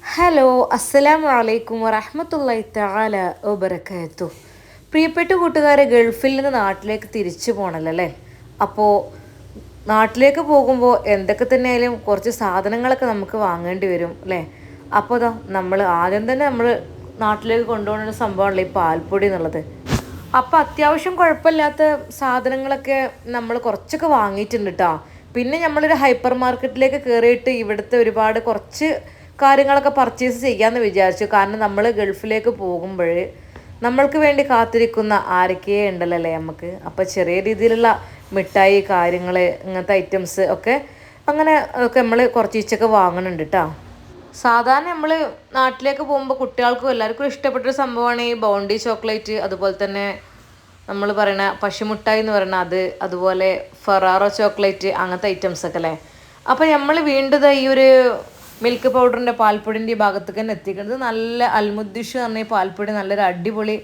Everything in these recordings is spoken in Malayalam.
ഹലോ അസ്സലാമു അലൈക്കും വറഹ്മത്തുള്ളാഹി തആല വബറകാതുഹു. പ്രിയപ്പെട്ട കൂട്ടുകാരെ, ഗൾഫിൽ നിന്ന് നാട്ടിലേക്ക് തിരിച്ചു പോകണല്ലോ അല്ലേ. അപ്പോൾ നാട്ടിലേക്ക് പോകുമ്പോൾ എന്തൊക്കെ തന്നെയായാലും കുറച്ച് സാധനങ്ങളൊക്കെ നമുക്ക് വാങ്ങേണ്ടി വരും അല്ലേ. അപ്പോൾ അതാ നമ്മൾ ആദ്യം തന്നെ നാട്ടിലേക്ക് കൊണ്ടുപോകുന്ന സംഭവമാണല്ലോ ഈ പാൽപ്പൊടി എന്നുള്ളത്. അപ്പോൾ അത്യാവശ്യം കുഴപ്പമില്ലാത്ത സാധനങ്ങളൊക്കെ നമ്മൾ കുറച്ചൊക്കെ വാങ്ങിയിട്ടുണ്ട് കേട്ടോ. പിന്നെ നമ്മളൊരു ഹൈപ്പർ മാർക്കറ്റിലേക്ക് കയറിയിട്ട് ഇവിടുത്തെ ഒരുപാട് കുറച്ച് കാര്യങ്ങളൊക്കെ പർച്ചേസ് ചെയ്യാമെന്ന് വിചാരിച്ചു. കാരണം നമ്മൾ ഗൾഫിലേക്ക് പോകുമ്പോൾ നമ്മൾക്ക് വേണ്ടി കാത്തിരിക്കുന്ന ആരൊക്കെ ഉണ്ടല്ലോ അല്ലേ നമുക്ക്. അപ്പോൾ ചെറിയ രീതിയിലുള്ള മിഠായി കാര്യങ്ങൾ ഇങ്ങനത്തെ ഐറ്റംസ് ഒക്കെ അങ്ങനെ ഒക്കെ നമ്മൾ കുറച്ചൊക്കെ വാങ്ങുന്നുണ്ട് കേട്ടോ. സാധാരണ നമ്മൾ നാട്ടിലേക്ക് പോകുമ്പോൾ കുട്ടികൾക്കും എല്ലാവർക്കും ഇഷ്ടപ്പെട്ടൊരു സംഭവമാണ് ഈ ബൗണ്ടി ചോക്ലേറ്റ്, അതുപോലെ തന്നെ നമ്മൾ പറയണ പശുമുട്ടായി എന്ന് പറയുന്ന അത്, അതുപോലെ ഫെറാറോ ചോക്ലേറ്റ്, അങ്ങനത്തെ ഐറ്റംസൊക്കെ അല്ലേ. അപ്പോൾ നമ്മൾ വീണ്ടും ഈ ഒരു മിൽക്ക് പൗഡറിൻ്റെ പാൽപ്പൊടിൻ്റെ ഈ ഭാഗത്തേക്ക് തന്നെ എത്തിക്കുന്നത്. നല്ല അൽമുദ്ദിഷ് എന്ന് പറഞ്ഞ ഈ പാൽപ്പൊടി നല്ലൊരു അടിപൊളി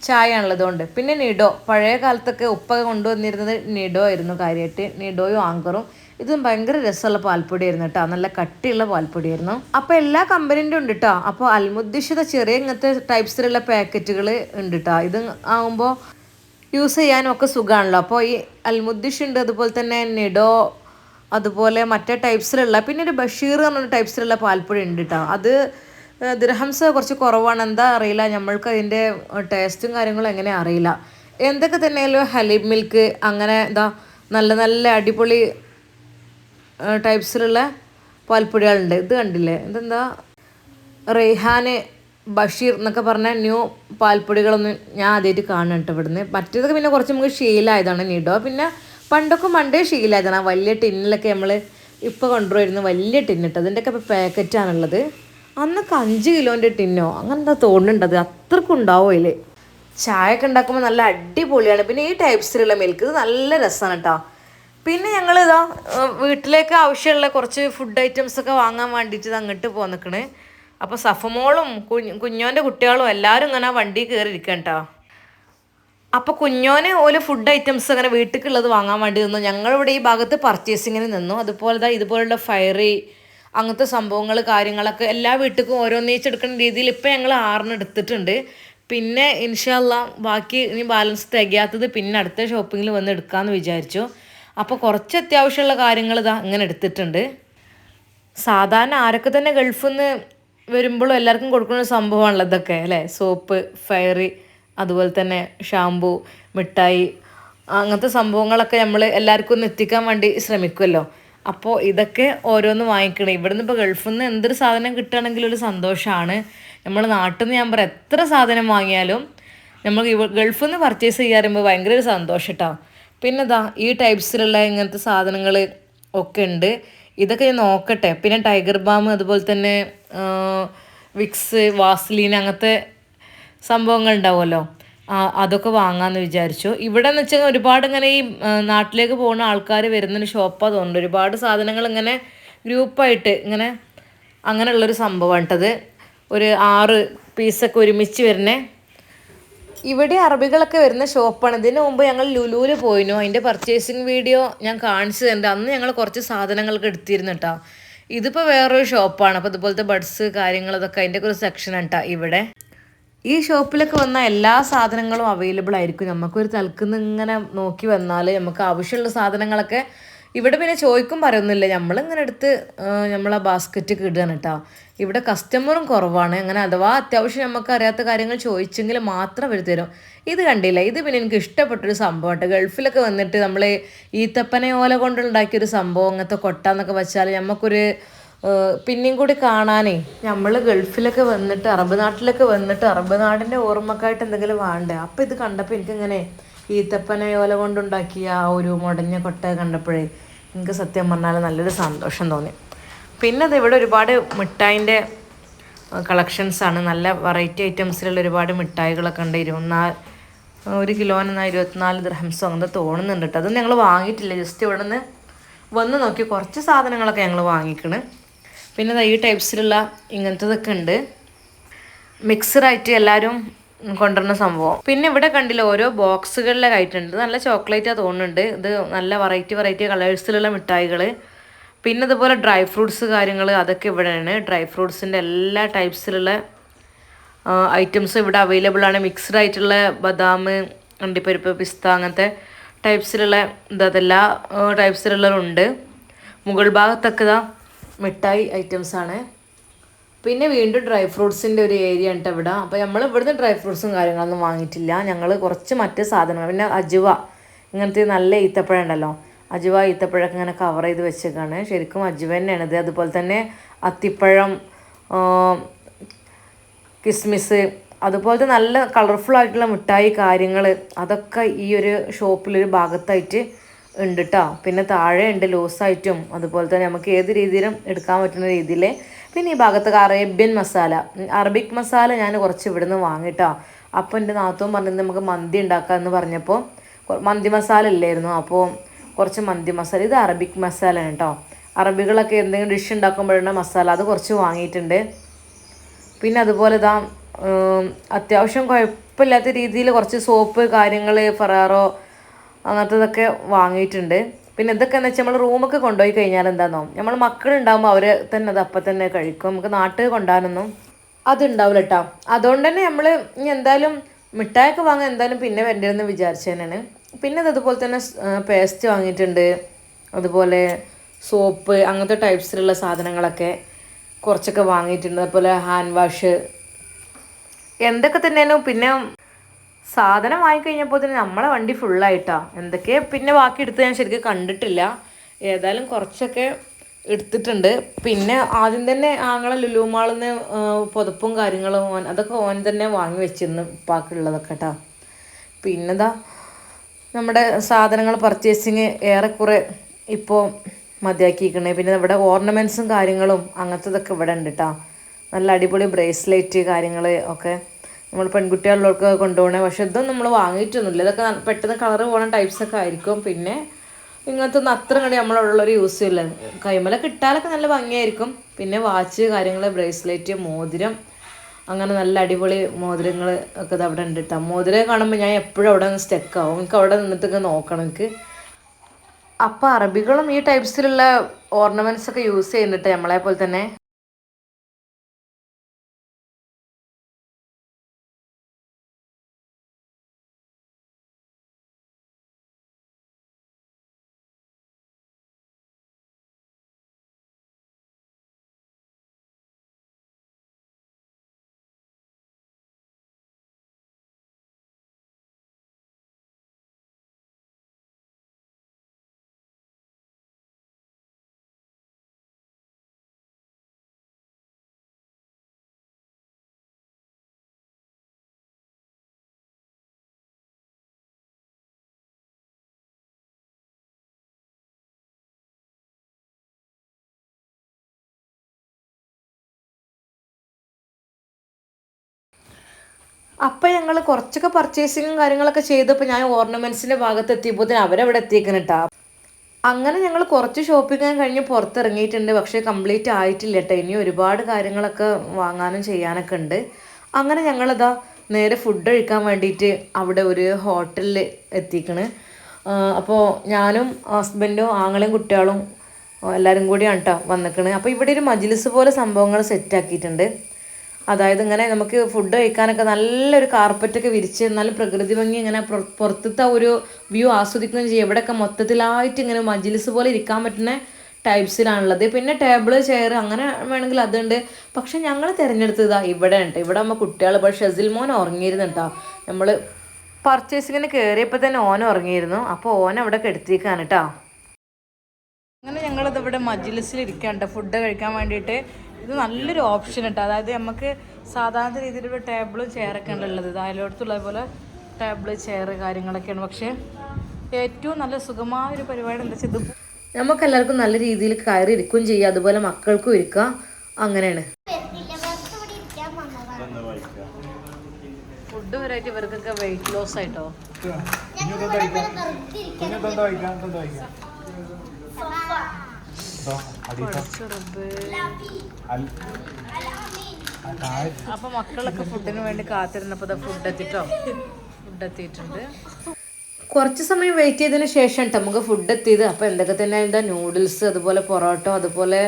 ചായ ഉള്ളതുകൊണ്ട്. പിന്നെ നിഡോ, പഴയ കാലത്തൊക്കെ ഉപ്പൊക്കെ കൊണ്ടുവന്നിരുന്നത് നിഡോ ആയിരുന്നു കാര്യമായിട്ട്. നിഡോയും ആങ്കറും ഇതും ഭയങ്കര രസമുള്ള പാൽപ്പൊടിയായിരുന്നു കേട്ടോ. നല്ല കട്ടിയുള്ള പാൽപ്പൊടിയായിരുന്നു. അപ്പോൾ എല്ലാ കമ്പനീൻ്റെ ഉണ്ട് കേട്ടോ. അപ്പോൾ അൽമുദ്ദിഷ് ചെറിയ ഇങ്ങനത്തെ ടൈപ്സിലുള്ള പാക്കറ്റുകൾ ഉണ്ട് കേട്ടോ. ഇത് ആകുമ്പോൾ യൂസ് ചെയ്യാനും ഒക്കെ സുഖമാണല്ലോ. അപ്പോൾ ഈ അൽമുദ്ദിഷ് ഉണ്ട്, അതുപോലെ തന്നെ നിഡോ, അതുപോലെ മറ്റേ ടൈപ്സിലുള്ള പിന്നെ ഒരു ബഷീർ എന്നൊരു ടൈപ്സിലുള്ള പാൽപ്പൊടി ഉണ്ട് കേട്ടോ. അത് ദിർഹംസ് കുറച്ച് കുറവാണ്, എന്താ അറിയില്ല, നമ്മൾക്ക് അതിൻ്റെ ടേസ്റ്റും കാര്യങ്ങളും എങ്ങനെ അറിയില്ല. എന്തൊക്കെ തന്നെയായാലും ഹലീബ് മിൽക്ക് അങ്ങനെ നല്ല നല്ല അടിപൊളി ടൈപ്സിലുള്ള പാൽപ്പൊടികളുണ്ട്. ഇത് കണ്ടില്ലേ, ഇതെന്താ റെയ്ഹാന് ബഷീർ എന്നൊക്കെ പറഞ്ഞ ന്യൂ പാൽപ്പൊടികളൊന്നും ഞാൻ ആദ്യമായിട്ട് കാണുന്നുണ്ട് ഇവിടുന്ന്. മറ്റേതൊക്കെ പിന്നെ കുറച്ച് നമുക്ക് ശീലമായതാണ് നിഡോ. പിന്നെ പണ്ടൊക്കെ മണ്ടേ ശീലമായതാണ് ആ വലിയ ടിന്നിലൊക്കെ നമ്മൾ ഇപ്പോൾ കൊണ്ടുവരുന്നു, വലിയ ടിന്നിട്ട് അതിൻ്റെയൊക്കെ ഇപ്പോൾ പാക്കറ്റാണുള്ളത്. അന്നൊക്കെ 5 കിലോൻ്റെ ടിന്നോ അങ്ങനെ എന്താ തോന്നുന്നുണ്ട്, അത് അത്രക്കും ഉണ്ടാവും അതിൽ. ചായ ഒക്കെ ഉണ്ടാക്കുമ്പോൾ നല്ല അടിപൊളിയാണ്. പിന്നെ ഈ ടൈപ്സിലുള്ള മിൽക്ക് ഇത് നല്ല രസമാണ് കേട്ടോ. പിന്നെ ഞങ്ങൾ വീട്ടിലേക്ക് ആവശ്യമുള്ള കുറച്ച് ഫുഡ് ഐറ്റംസൊക്കെ വാങ്ങാൻ വേണ്ടിയിട്ട് അങ്ങോട്ട് പോന്നിക്കണ്. അപ്പോൾ സഫമോളും കുഞ്ഞോൻ്റെ കുട്ടികളും എല്ലാവരും ഇങ്ങനെ വണ്ടി കയറി ഇരിക്കണം കേട്ടോ. അപ്പോൾ കുഞ്ഞോന് ഓരോ ഫുഡ് ഐറ്റംസ് അങ്ങനെ വീട്ടിലേക്കുള്ളത് വാങ്ങാൻ വേണ്ടി നിന്നു. ഞങ്ങളിവിടെ ഈ ഭാഗത്ത് പർച്ചേസിങ്ങിന് നിന്നു. അതുപോലെ ഇതുപോലുള്ള ഫയറി അങ്ങനത്തെ സംഭവങ്ങൾ കാര്യങ്ങളൊക്കെ എല്ലാ വീട്ടിലും ഓരോന്നേച്ചെടുക്കുന്ന രീതിയിൽ ഇപ്പോൾ ഞങ്ങൾ 6 എടുത്തിട്ടുണ്ട്. പിന്നെ ഇൻഷാ അല്ലാഹ് ബാക്കി ഇനി ബാലൻസ് തികയാത്തത് പിന്നെ അടുത്ത ഷോപ്പിങ്ങിൽ വന്ന് എടുക്കാമെന്ന് വിചാരിച്ചു. അപ്പോൾ കുറച്ച് അത്യാവശ്യമുള്ള കാര്യങ്ങൾ ഇങ്ങനെ എടുത്തിട്ടുണ്ട്. സാധാരണ ആരൊക്കെ തന്നെ ഗൾഫിൽ നിന്ന് വരുമ്പോഴും എല്ലാവർക്കും കൊടുക്കുന്ന സംഭവമാണല്ലോ ഇതൊക്കെ അല്ലേ. സോപ്പ്, ഫയറി, അതുപോലെ തന്നെ ഷാമ്പു, മിഠായി, അങ്ങനത്തെ സംഭവങ്ങളൊക്കെ നമ്മൾ എല്ലാവർക്കും ഒന്ന് എത്തിക്കാൻ വേണ്ടി ശ്രമിക്കുമല്ലോ. അപ്പോൾ ഇതൊക്കെ ഓരോന്ന് വാങ്ങിക്കണം. ഇവിടുന്ന് ഇപ്പോൾ ഗൾഫിൽ നിന്ന് എന്തൊരു സാധനം കിട്ടുകയാണെങ്കിലും ഒരു സന്തോഷമാണ്. നമ്മൾ നാട്ടിൽ നിന്ന് ഞാൻ പറയാം എത്ര സാധനം വാങ്ങിയാലും നമ്മൾ ഗൾഫിൽ നിന്ന് പർച്ചേസ് ചെയ്യാറുമ്പോൾ ഭയങ്കര ഒരു സന്തോഷം കേട്ടോ. പിന്നെ ഈ ടൈപ്സിലുള്ള ഇങ്ങനത്തെ സാധനങ്ങൾ ഒക്കെ ഉണ്ട്. ഇതൊക്കെ ഞാൻ നോക്കട്ടെ. പിന്നെ ടൈഗർ ബാം, അതുപോലെ തന്നെ വിക്സ്, വാസ്ലീൻ, അങ്ങനത്തെ സംഭവങ്ങൾ ഉണ്ടാവുമല്ലോ, അതൊക്കെ വാങ്ങാമെന്ന് വിചാരിച്ചു. ഇവിടെ എന്ന് വെച്ചാൽ ഒരുപാട് ഇങ്ങനെ ഈ നാട്ടിലേക്ക് പോകുന്ന ആൾക്കാർ വരുന്നൊരു ഷോപ്പാണ് തോന്നുന്നുണ്ട്. ഒരുപാട് സാധനങ്ങൾ ഇങ്ങനെ ഗ്രൂപ്പായിട്ട് ഇങ്ങനെ അങ്ങനെയുള്ളൊരു സംഭവമാണ് കേട്ടത്. ഒരു 6 പീസൊക്കെ ഒരുമിച്ച് വരുന്നേ. ഇവിടെ അറബികളൊക്കെ വരുന്ന ഷോപ്പാണ്. ഇതിന് മുമ്പ് ഞങ്ങൾ ലുലുവിൽ പോയിരുന്നു. അതിൻ്റെ പർച്ചേസിങ് വീഡിയോ ഞാൻ കാണിച്ചു തരുന്നുണ്ട്. അന്ന് ഞങ്ങൾ കുറച്ച് സാധനങ്ങളൊക്കെ എടുത്തിരുന്നു കേട്ടോ. ഇതിപ്പോൾ വേറൊരു ഷോപ്പാണ്. അപ്പോൾ ഇതുപോലത്തെ ബഡ്സ് കാര്യങ്ങളതൊക്കെ അതിൻ്റെയൊക്കെ ഒരു സെക്ഷനാണ് കേട്ടോ ഇവിടെ. ഈ ഷോപ്പിലൊക്കെ വന്നാൽ എല്ലാ സാധനങ്ങളും അവൈലബിൾ ആയിരിക്കും. നമുക്കൊരു തലക്കുന്ന് ഇങ്ങനെ നോക്കി വന്നാൽ നമുക്ക് ആവശ്യമുള്ള സാധനങ്ങളൊക്കെ ഇവിടെ പിന്നെ ചോദിക്കും പറയുന്നില്ല, നമ്മളിങ്ങനെ എടുത്ത് നമ്മളെ ബാസ്ക്കറ്റ് ഇടുകയാണ് കേട്ടോ. ഇവിടെ കസ്റ്റമറും കുറവാണ്. അങ്ങനെ അഥവാ അത്യാവശ്യം നമുക്ക് അറിയാത്ത കാര്യങ്ങൾ ചോദിച്ചെങ്കിൽ മാത്രം അവർ തരും. ഇത് കണ്ടില്ല, ഇത് പിന്നെ എനിക്ക് ഇഷ്ടപ്പെട്ടൊരു സംഭവം കേട്ടോ. ഗൾഫിലൊക്കെ വന്നിട്ട് നമ്മൾ ഈത്തപ്പന ഓല കൊണ്ടുണ്ടാക്കിയൊരു സംഭവം, അങ്ങനത്തെ കൊട്ടാന്നൊക്കെ വെച്ചാൽ നമുക്കൊരു പിന്നെയും കൂടി കാണാനേ. നമ്മൾ ഗൾഫിലൊക്കെ വന്നിട്ട് അറബ് നാട്ടിലൊക്കെ വന്നിട്ട് അറബ് നാടിൻ്റെ ഓർമ്മക്കായിട്ട് എന്തെങ്കിലും വേണ്ടേ. അപ്പോൾ ഇത് കണ്ടപ്പോൾ എനിക്കിങ്ങനെ ഈത്തപ്പന ഓല കൊണ്ടുണ്ടാക്കിയ ആ ഒരു മുടഞ്ഞ കൊട്ട കണ്ടപ്പോഴേ എനിക്ക് സത്യം പറഞ്ഞാൽ നല്ലൊരു സന്തോഷം തോന്നി. പിന്നെ അത് ഇവിടെ ഒരുപാട് മിഠായിൻ്റെ കളക്ഷൻസാണ്. നല്ല വെറൈറ്റി ഐറ്റംസിലുള്ള ഒരുപാട് മിഠായികളൊക്കെ ഉണ്ട്. 1 കിലോന് 24 ദിർഹംസോ അങ്ങനെ തോന്നുന്നുണ്ട് കേട്ടോ. അതൊന്നും ഞങ്ങൾ വാങ്ങിയിട്ടില്ല, ജസ്റ്റ് ഇവിടെ നിന്ന് വന്ന് നോക്കി കുറച്ച് സാധനങ്ങളൊക്കെ ഞങ്ങൾ വാങ്ങിക്കണ്. പിന്നെ ഈ ടൈപ്സിലുള്ള ഇങ്ങനത്തതൊക്കെ ഉണ്ട്, മിക്സറായിട്ട് എല്ലാവരും കൊണ്ടുവരുന്ന സംഭവം. പിന്നെ ഇവിടെ കണ്ടില്ല ഓരോ ബോക്സുകളിലൊക്കെ ആയിട്ടുണ്ട്. നല്ല ചോക്ലേറ്റാണ് തോന്നുന്നുണ്ട്. ഇത് നല്ല വെറൈറ്റി കളേഴ്സിലുള്ള മിഠായികൾ. പിന്നെ അതുപോലെ ഡ്രൈ ഫ്രൂട്ട്സ് കാര്യങ്ങൾ അതൊക്കെ ഇവിടെയാണ്. ഡ്രൈ ഫ്രൂട്ട്സിൻ്റെ എല്ലാ ടൈപ്സിലുള്ള ഐറ്റംസ് ഇവിടെ അവൈലബിൾ ആണ്. മിക്സ്ഡ് ആയിട്ടുള്ള ബദാം, അണ്ടിപ്പരിപ്പ്, പിസ്ത അങ്ങനത്തെ ടൈപ്സിലുള്ള അതെല്ലാ ടൈപ്സിലുള്ളതുണ്ട്. മുകൾ ഭാഗത്തൊക്കെ ഇതാ മിഠായി ഐറ്റംസാണ്. പിന്നെ വീണ്ടും ഡ്രൈ ഫ്രൂട്ട്സിൻ്റെ ഒരു ഏരിയ ഉണ്ട് ഇവിടെ. അപ്പോൾ നമ്മൾ ഇവിടുന്ന് ഡ്രൈ ഫ്രൂട്ട്സും കാര്യങ്ങളൊന്നും വാങ്ങിയിട്ടില്ല. ഞങ്ങൾ കുറച്ച് മറ്റ് സാധനങ്ങൾ, പിന്നെ അജുവ ഇങ്ങനത്തെ നല്ല ഈത്തപ്പഴം ഉണ്ടല്ലോ, അജുവ ഈത്തപ്പഴമൊക്കെ ഇങ്ങനെ കവർ ചെയ്ത് വെച്ചേക്കാണ്. ശരിക്കും അജുവ തന്നെയാണിത്. അതുപോലെ തന്നെ അത്തിപ്പഴം, കിസ്മിസ്, അതുപോലത്തെ നല്ല കളർഫുൾ ആയിട്ടുള്ള മിഠായി കാര്യങ്ങൾ അതൊക്കെ ഈ ഒരു ഷോപ്പിലൊരു ഭാഗത്തായിട്ട് ഉണ്ട് കേട്ടോ. പിന്നെ താഴെ ഉണ്ട് ലൂസായിട്ടും, അതുപോലെ തന്നെ നമുക്ക് ഏത് രീതിയിലും എടുക്കാൻ പറ്റുന്ന രീതിയിൽ. പിന്നെ ഈ ഭാഗത്തൊക്കെ അറേബ്യൻ മസാല, അറബിക് മസാല ഞാൻ കുറച്ച് ഇവിടുന്ന് വാങ്ങിട്ടോ. അപ്പോൾ എൻ്റെ നാത്തൂൻ പറഞ്ഞത് നമുക്ക് മന്തി ഉണ്ടാക്കാമെന്ന് പറഞ്ഞപ്പോൾ മന്തി മസാല ഇല്ലായിരുന്നു. അപ്പോൾ കുറച്ച് മന്തി മസാല, ഇത് അറബിക് മസാല ആണ് കേട്ടോ. അറബികളൊക്കെ എന്തെങ്കിലും ഡിഷ് ഉണ്ടാക്കുമ്പോഴുള്ള മസാല, അത് കുറച്ച് വാങ്ങിയിട്ടുണ്ട്. പിന്നെ അതുപോലെ ഇതാ അത്യാവശ്യം കുഴപ്പമില്ലാത്ത രീതിയിൽ കുറച്ച് സോപ്പ് കാര്യങ്ങൾ, ഫെറാറോ അങ്ങനത്തതൊക്കെ വാങ്ങിയിട്ടുണ്ട്. പിന്നെ ഇതൊക്കെ എന്ന് വെച്ചാൽ നമ്മൾ റൂമൊക്കെ കൊണ്ടുപോയി കഴിഞ്ഞാൽ എന്താണെന്നോ, നമ്മൾ മക്കളുണ്ടാകുമ്പോൾ അവർ തന്നെ അത് അപ്പം തന്നെ കഴിക്കും. നമുക്ക് നാട്ടിൽ കൊണ്ടുപോകാനൊന്നും അതുണ്ടാവില്ല കേട്ടോ. അതുകൊണ്ട് തന്നെ നമ്മൾ ഇനി എന്തായാലും മിഠായിയൊക്കെ വാങ്ങാൻ എന്തായാലും പിന്നെ വരേണ്ടതെന്ന് വിചാരിച്ചു തന്നെയാണ്. പിന്നെ അതുപോലെ തന്നെ പേസ്റ്റ് വാങ്ങിയിട്ടുണ്ട്, അതുപോലെ സോപ്പ് അങ്ങനത്തെ ടൈപ്സിലുള്ള സാധനങ്ങളൊക്കെ കുറച്ചൊക്കെ വാങ്ങിയിട്ടുണ്ട്. അതുപോലെ ഹാൻഡ് വാഷ് എന്തൊക്കെ തന്നെയാണ്. പിന്നെ സാധനം വാങ്ങിക്കഴിഞ്ഞപ്പോൾ തന്നെ നമ്മളെ വണ്ടി ഫുള്ളായിട്ടാണ്. എന്തൊക്കെ പിന്നെ ബാക്കി എടുത്ത് ഞാൻ ശരിക്കും കണ്ടിട്ടില്ല. ഏതായാലും കുറച്ചൊക്കെ എടുത്തിട്ടുണ്ട്. പിന്നെ ആദ്യം തന്നെ ആങ്ങളെ ലുലുമാളിൽ നിന്ന് പുതപ്പും കാര്യങ്ങളും അതൊക്കെ ഓൻ തന്നെ വാങ്ങി വെച്ചിരുന്നു ഉപ്പാക്കുള്ളതൊക്കെ കേട്ടോ. പിന്നെന്താ നമ്മുടെ സാധനങ്ങൾ പർച്ചേസിങ് ഏറെക്കുറെ ഇപ്പോൾ മതിയാക്കിയിരിക്കണേ. പിന്നെ ഇവിടെ ഓർണമെൻറ്റ്സും കാര്യങ്ങളും അങ്ങനത്തതൊക്കെ ഇവിടെ ഉണ്ട് കേട്ടോ. നല്ല അടിപൊളി ബ്രേസ്ലെറ്റ് കാര്യങ്ങൾ ഒക്കെ നമ്മൾ പെൺകുട്ടികളിലൊക്കെ കൊണ്ടുപോകണേ. പക്ഷെ ഇതൊന്നും നമ്മൾ വാങ്ങിയിട്ടൊന്നുമില്ല. ഇതൊക്കെ പെട്ടെന്ന് കളർ പോകുന്ന ടൈപ്സൊക്കെ ആയിരിക്കും. പിന്നെ ഇങ്ങനത്തെ ഒന്നും അത്ര കണ്ടി നമ്മളുള്ളൊരു യൂസ് ചെയ്യില്ല. കൈമലൊക്കെ ഇട്ടാലൊക്കെ നല്ല ഭംഗിയായിരിക്കും. പിന്നെ വാച്ച് കാര്യങ്ങൾ, ബ്രേസ്ലെറ്റ്, മോതിരം, അങ്ങനെ നല്ല അടിപൊളി മോതിരങ്ങൾ ഒക്കെ ഇത് അവിടെ ഉണ്ട് കേട്ടോ. മോതിരം കാണുമ്പോൾ ഞാൻ എപ്പോഴും അവിടെ നിന്ന് സ്റ്റെക്കാവും. എനിക്ക് അവിടെ നിന്നിട്ടൊക്കെ നോക്കണം എനിക്ക്. അപ്പോൾ അറബികളും ഈ ടൈപ്സിലുള്ള ഓർണമെൻറ്റ്സ് ഒക്കെ യൂസ് ചെയ്യുന്നുണ്ട് നമ്മളെ പോലെ തന്നെ. അപ്പം ഞങ്ങൾ കുറച്ചൊക്കെ പർച്ചേസിങ്ങും കാര്യങ്ങളൊക്കെ ചെയ്തപ്പോൾ ഞാൻ ഓർണമെൻറ്റ്സിൻ്റെ ഭാഗത്ത് എത്തിയപ്പോൾ അവരവിടെ എത്തിയേക്കണം കേട്ടോ. അങ്ങനെ ഞങ്ങൾ കുറച്ച് ഷോപ്പിംഗ് കഴിഞ്ഞ് പുറത്തിറങ്ങിയിട്ടുണ്ട്. പക്ഷേ കംപ്ലീറ്റ് ആയിട്ടില്ല കേട്ടോ. ഇനി ഒരുപാട് കാര്യങ്ങളൊക്കെ വാങ്ങാനും ചെയ്യാനൊക്കെ ഉണ്ട്. അങ്ങനെ ഞങ്ങളിതാ നേരെ ഫുഡ് കഴിക്കാൻ വേണ്ടിയിട്ട് അവിടെ ഒരു ഹോട്ടലിൽ എത്തിക്കണ്. അപ്പോൾ ഞാനും ഹസ്ബൻഡും ആങ്ങളെയും കുട്ടികളും എല്ലാവരും കൂടിയാണ് കേട്ടോ വന്നിക്കണ്. അപ്പോൾ ഇവിടെ ഒരു മജ്ലിസ് പോലെ സംഭവങ്ങൾ സെറ്റാക്കിയിട്ടുണ്ട്. അതായത് ഇങ്ങനെ നമുക്ക് ഫുഡ് കഴിക്കാനൊക്കെ നല്ലൊരു കാർപ്പറ്റൊക്കെ വിരിച്ച് നല്ല പ്രകൃതി ഭംഗി ഇങ്ങനെ പുറത്തത്തെ ഒരു വ്യൂ ആസ്വദിക്കുകയും ചെയ്യും. ഇവിടെയൊക്കെ മൊത്തത്തിലായിട്ട് ഇങ്ങനെ മജ്ലിസ് പോലെ ഇരിക്കാൻ പറ്റുന്ന ടൈപ്സിലാണുള്ളത്. പിന്നെ ടേബിൾ, ചെയർ അങ്ങനെ വേണമെങ്കിൽ അതുണ്ട്. പക്ഷെ ഞങ്ങൾ തിരഞ്ഞെടുത്തതാ ഇവിടെ ഉണ്ട്. ഇവിടെ ആകുമ്പോൾ കുട്ടികൾ ഇപ്പോൾ ഷെസിൽ മോൻ ഉറങ്ങിയിരുന്നു കേട്ടോ. നമ്മൾ പർച്ചേസിങ്ങിന് കയറിയപ്പോൾ തന്നെ ഓൻ ഉറങ്ങിയിരുന്നു. അപ്പോൾ ഓൻ അവിടെ കെടുത്തിരിക്കാണ് കേട്ടോ. അങ്ങനെ ഞങ്ങളിത് ഇവിടെ മജ്ലിസിൽ ഇരിക്കാണ്ട് ഫുഡ് കഴിക്കാൻ വേണ്ടിയിട്ട്. ഇത് നല്ലൊരു ഓപ്ഷൻ കേട്ടോ. അതായത് നമുക്ക് സാധാരണ രീതിയിലുള്ള ടേബിളും ചെയറൊക്കെ ഉള്ളത്, അതിലോടത്തുള്ള പോലെ ടേബിള്, ചെയർ കാര്യങ്ങളൊക്കെയാണ്. പക്ഷേ ഏറ്റവും നല്ല സുഖമായൊരു പരിപാടി എന്താ വെച്ചാൽ ഇത് നമുക്കെല്ലാവർക്കും നല്ല രീതിയിൽ കയറി ഇരിക്കുകയും ചെയ്യാം, അതുപോലെ മക്കൾക്കും ഇരിക്കാം. അങ്ങനെയാണ് ഫുഡ് വരായിട്ട് ഇവർക്കൊക്കെ വെയിറ്റ് ലോസ് ആയിട്ടോ. അപ്പൊ മക്കളൊക്കെ ഫുഡിന് വേണ്ടി കാത്തിരുന്നപ്പോ ഫുഡ് എത്തിയിട്ടുണ്ട്. കുറച്ച് സമയം വെയിറ്റ് ചെയ്തതിന് ശേഷം നമുക്ക് ഫുഡ് എത്തിയത്. അപ്പോൾ എന്തൊക്കെ തന്നെ എന്താ നൂഡിൽസ്, അതുപോലെ പൊറോട്ട, അതുപോലെ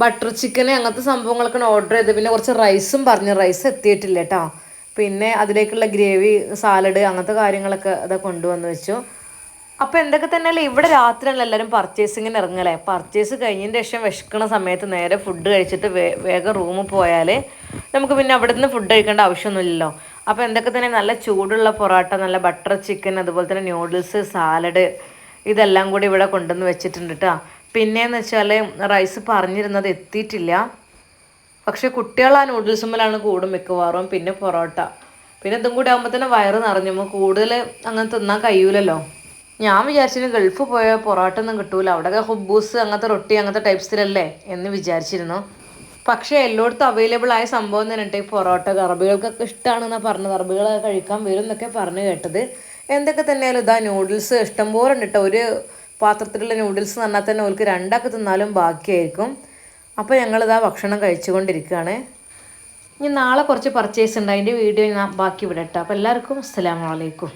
ബട്ടർ ചിക്കൻ, അങ്ങനത്തെ സംഭവങ്ങളൊക്കെ ഓർഡർ ചെയ്ത്. പിന്നെ കുറച്ച് റൈസും പറഞ്ഞു, റൈസ് എത്തിയിട്ടില്ല കേട്ടോ. പിന്നെ അതിലേക്കുള്ള ഗ്രേവി, സാലഡ്, അങ്ങനത്തെ കാര്യങ്ങളൊക്കെ അതൊക്കെ കൊണ്ടുവന്ന് വെച്ചു. അപ്പോൾ എന്തൊക്കെ തന്നെയല്ലേ ഇവിടെ രാത്രിയാണ് എല്ലാവരും പർച്ചേസിങ്ങിന് ഇറങ്ങലേ. പർച്ചേസ് കഴിഞ്ഞതിന് ശേഷം വിശക്കണ സമയത്ത് നേരെ ഫുഡ് കഴിച്ചിട്ട് വേഗം റൂമിൽ പോയാൽ നമുക്ക് പിന്നെ അവിടെ നിന്ന് ഫുഡ് കഴിക്കേണ്ട ആവശ്യമൊന്നുമില്ലല്ലോ. അപ്പോൾ എന്തൊക്കെ തന്നെ നല്ല ചൂടുള്ള പൊറോട്ട, നല്ല ബട്ടർ ചിക്കൻ, അതുപോലെ തന്നെ നൂഡിൽസ്, സാലഡ്, ഇതെല്ലാം കൂടി ഇവിടെ കൊണ്ടുവന്ന് വെച്ചിട്ടുണ്ട് കേട്ടോ. പിന്നെയെന്ന് വെച്ചാൽ റൈസ് പറഞ്ഞിരുന്നത് എത്തിയിട്ടില്ല. പക്ഷേ കുട്ടികൾ ആ നൂഡിൽസുമ്മലാണ് കൂടും മിക്കവാറും. പിന്നെ പൊറോട്ട, പിന്നെ ഇതും കൂടി ആകുമ്പോൾ തന്നെ വയറ് നിറഞ്ഞു. കൂടുതൽ അങ്ങനെ തിന്നാൻ കഴിയൂലല്ലോ. ഞാൻ വിചാരിച്ചിരുന്നു ഗൾഫ് പോയാൽ പൊറോട്ട ഒന്നും കിട്ടൂല, അവിടെയൊക്കെ ഹുബൂസ്, അങ്ങനത്തെ റൊട്ടി, അങ്ങനത്തെ ടൈപ്സിലല്ലേ എന്ന് വിചാരിച്ചിരുന്നു. പക്ഷേ എല്ലായിടത്തും അവൈലബിൾ ആയ സംഭവം തന്നെ ഈ പൊറോട്ട. അറബികൾക്കൊക്കെ ഇഷ്ടമാണെന്നാണ് പറഞ്ഞത്, അറബികളൊക്കെ കഴിക്കാൻ വരും എന്നൊക്കെ പറഞ്ഞു കേട്ടത്. എന്തൊക്കെ തന്നെയാലും ഇതാ നൂഡിൽസ് ഇഷ്ടംപോലെ ഉണ്ട് കേട്ടോ. ഒരു പാത്രത്തിലുള്ള നൂഡിൽസ് എന്ന് പറഞ്ഞാൽ തന്നെ ഓൾക്ക് രണ്ടാക്കി തിന്നാലും ബാക്കിയായിരിക്കും. അപ്പോൾ ഞങ്ങളിതാ ഭക്ഷണം കഴിച്ചുകൊണ്ടിരിക്കുകയാണ്. ഇനി നാളെ കുറച്ച് പർച്ചേസ് ഉണ്ട്, അതിൻ്റെ വീഡിയോ ഞാൻ ബാക്കി വിടട്ടെ. അപ്പോൾ എല്ലാവർക്കും അസ്സലാമു അലൈക്കും.